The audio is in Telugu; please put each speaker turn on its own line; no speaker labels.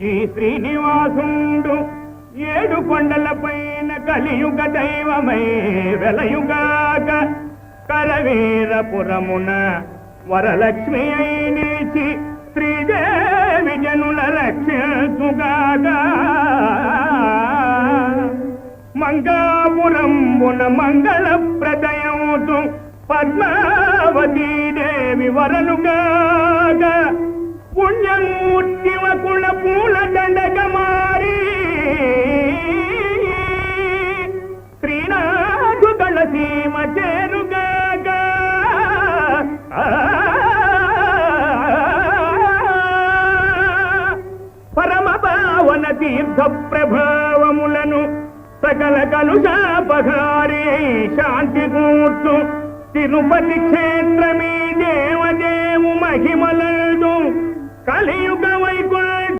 ఈ శ్రీనివాసుండు 7 కొండలపైన కలియుగ దైవమై వెలయుగాక కరవీరపురమున వరలక్ష్మి అయి నిలిచి శ్రీదేవి జనుల రక్షించుగాక మంగాపురంబున మంగళ ప్రదయముతు పద్మావతీ దేవి వరలుగాక పుణ్యమూర్తివ కుల పూల దండక మారి శ్రీనాథు కళసీమ చేరుగాక పరమ పావన తీర్థ ప్రభావములను సకల కలుషాపహారి శాంతి కూర్చు తిరుపతి క్షేత్రమీ దేవదేవు మహిమలదు కలియుగ